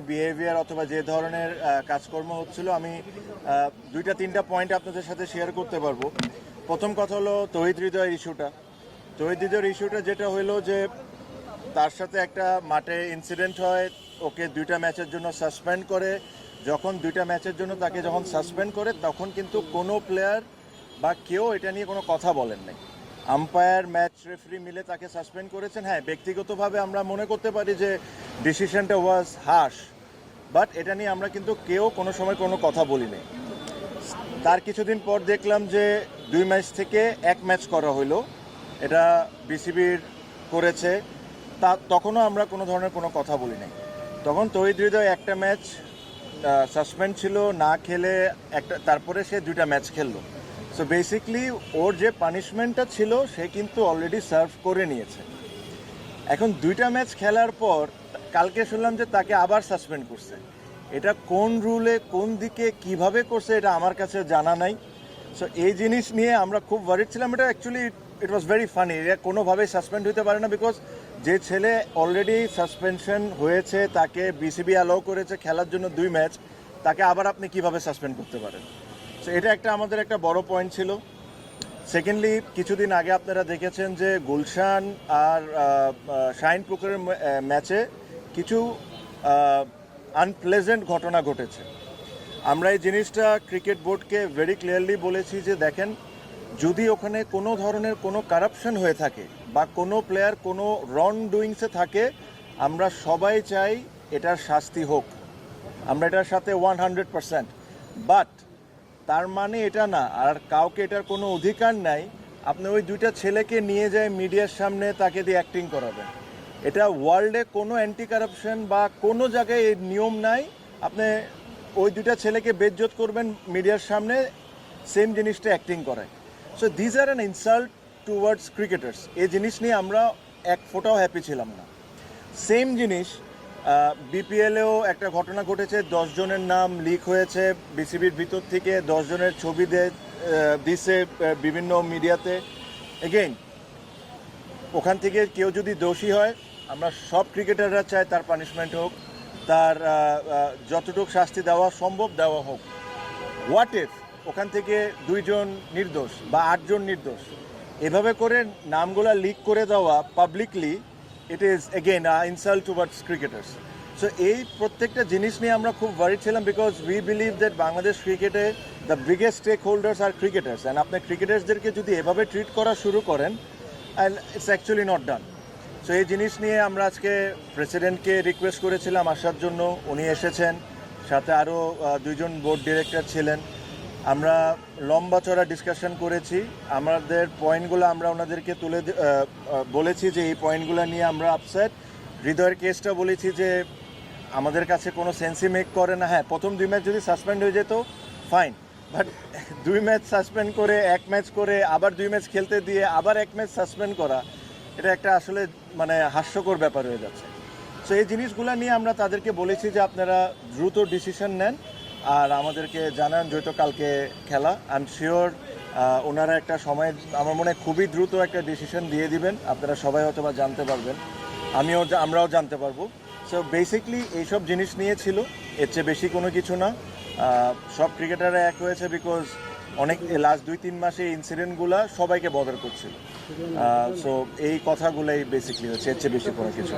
Behaviour অথবা যে ধরনের কাজকর্ম হচ্ছিল, আমি দুইটা তিনটা পয়েন্ট আপনাদের সাথে শেয়ার করতে পারবো। প্রথম কথা হলো তৌহিদ হৃদয়ের ইস্যুটা। তৌহিদ হৃদয়ের ইস্যুটা যেটা হলো যে তার সাথে একটা মাঠে ইনসিডেন্ট হয়, ওকে 2টা ম্যাচের জন্য সাসপেন্ড করে। যখন 2টা ম্যাচের জন্য তাকে যখন সাসপেন্ড করে তখন কিন্তু কোনো প্লেয়ার বা কেউ এটা নিয়ে কোনো কথা বলেন নাই। আম্পায়ার, ম্যাচ রেফারি মিলে তাকে সাসপেন্ড করেছেন। হ্যাঁ, ব্যক্তিগতভাবে আমরা মনে করতে পারি যে ডিসিশনটা ওয়াজ হার্শ, বাট এটা নিয়ে আমরা কিন্তু কেউ কোনো সময় কোনো কথা বলি নাই। তার কিছুদিন পর দেখলাম যে 2 ম্যাচ থেকে 1 ম্যাচ করা হলো, এটা বিসিবির করেছে। তখনও আমরা কোনো ধরনের কোনো কথা বলি নাই। তখন তৌহিদ হৃদয় একটা ম্যাচ সাসপেন্ড ছিল, না খেলে তারপরে সে 2টা ম্যাচ খেললো। সো বেসিকলি ওর যে পানিশমেন্টটা ছিল সে কিন্তু অলরেডি সার্ভ করে নিয়েছে। এখন 2টা ম্যাচ খেলার পর কালকে শুনলাম যে তাকে আবার সাসপেন্ড করছে। এটা কোন রুলে, কোন দিকে, কিভাবে করছে এটা আমার কাছে জানা নাই। সো এই জিনিস নিয়ে আমরা খুব ওয়ারিড ছিলাম। এটা actually it was very funny. এটা কোনোভাবেই সাসপেন্ড হতে পারে না, বিকজ যে ছেলে অলরেডি সাসপেনশন হয়েছে, তাকে বিসিবি অ্যালাউ করেছে খেলার জন্য 2 ম্যাচ, তাকে আবার আপনি কিভাবে সাসপেন্ড করতে পারেন? সো এটা আমাদের একটা বড় পয়েন্ট ছিল। সেকেন্ডলি, কিছুদিন আগে আপনারা দেখেছেন যে গুলশান আর শাহিনপুকুরের ম্যাচে কিছু আনপ্লেজেন্ট ঘটনা ঘটেছে। আমরা এই জিনিসটা ক্রিকেট বোর্ডকে ভেরি ক্লিয়ারলি বলেছি যে দেখেন, যদি ওখানে কোনো ধরনের কোনো কারাপশন হয়ে থাকে বা কোনো প্লেয়ার কোনো রং ডুইংসে থাকে, আমরা সবাই চাই এটার শাস্তি হোক, আমরা এটার সাথে 100%। বাট তার মানে এটা না আর কাউকে এটার কোনো অধিকার নাই আপনি ওই 2টা ছেলেকে নিয়ে যায় মিডিয়ার সামনে তাকে দিয়ে অ্যাক্টিং করাবেন। এটা ওয়ার্ল্ডে কোনো অ্যান্টি কারাপশন বা কোনো জায়গায় এই নিয়ম নাই। আপনি ওই 2টা ছেলেকে বেজ্জত করবেন মিডিয়ার সামনে, সেম জিনিসটা অ্যাক্টিং করায়। So these are an insult towards cricketers. এই জিনিস নিয়ে আমরা এক ফোঁটাও হ্যাপি ছিলাম না। সেম জিনিস বিপিএলেও একটা ঘটনা ঘটেছে, 10 জনের নাম লিক হয়েছে বিসিবির ভিতর থেকে, 10 জনের ছবি দিছে বিভিন্ন মিডিয়াতে। এগেইন, ওখান থেকে কেউ যদি দোষী হয়, আমরা সব ক্রিকেটাররা চাই তার পানিশমেন্ট হোক, তার যতটুকু শাস্তি দেওয়া সম্ভব দেওয়া হোক। হোয়াট ইফ ওখান থেকে 2 জন নির্দোষ বা 8 জন নির্দোষ, এভাবে করে নামগুলা লিক করে দেওয়া publicly, it is again insult towards cricketers. So এই প্রত্যেকটা জিনিস নিয়ে আমরা খুব ওয়ারিড ছিলাম, because we believe that Bangladesh ক্রিকেটে দ্য বিগেস্ট স্টেক হোল্ডার্স আর ক্রিকেটার্স। অ্যান্ড আপনি ক্রিকেটার্সদেরকে যদি এভাবে ট্রিট করা শুরু করেন, and it's actually not done. So এই জিনিস নিয়ে আমরা আজকে প্রেসিডেন্টকে রিকোয়েস্ট করেছিলাম আসার জন্য, উনি এসেছেন, সাথে আরও 2 জন বোর্ড ডিরেক্টর ছিলেন। আমরা লম্বা চড়া ডিসকাশন করেছি, আমাদের পয়েন্টগুলো আমরা ওনাদেরকে বলেছি যে এই পয়েন্টগুলো নিয়ে আমরা আপসেট। হৃদয়ের কেসটা বলেছি যে আমাদের কাছে কোনো সেন্সই মেক করে না। হ্যাঁ, প্রথম 2 ম্যাচ যদি সাসপেন্ড হয়ে যেত ফাইন, বাট 2 ম্যাচ সাসপেন্ড করে 1 ম্যাচ করে আবার 2 ম্যাচ খেলতে দিয়ে আবার 1 ম্যাচ সাসপেন্ড করা, এটা একটা আসলে মানে হাস্যকর ব্যাপার হয়ে যাচ্ছে। সো এই জিনিসগুলো নিয়ে আমরা তাদেরকে বলেছি যে আপনারা দ্রুত ডিসিশন নেন আর আমাদেরকে জানান, যেহেতু কালকে খেলা। আই এম শিওর ওনারা একটা সময়, আমার মনে হয় খুবই দ্রুত একটা ডিসিশন দিয়ে দিবেন, আপনারা সবাই হয়তো বা জানতে পারবেন, আমরাও জানতে পারবো। সো বেসিকলি এইসব জিনিস নিয়ে ছিল, এর চেয়ে বেশি কোনো কিছু না। সব ক্রিকেটাররা এক হয়েছে বিকজ অনেক লাস্ট 2-3 মাসে এই ইনসিডেন্টগুলো সবাইকে বদার করছিল। সো এই কথাগুলোই বেসিকলি হচ্ছে, এর চেয়ে বেশি কোনো কিছু।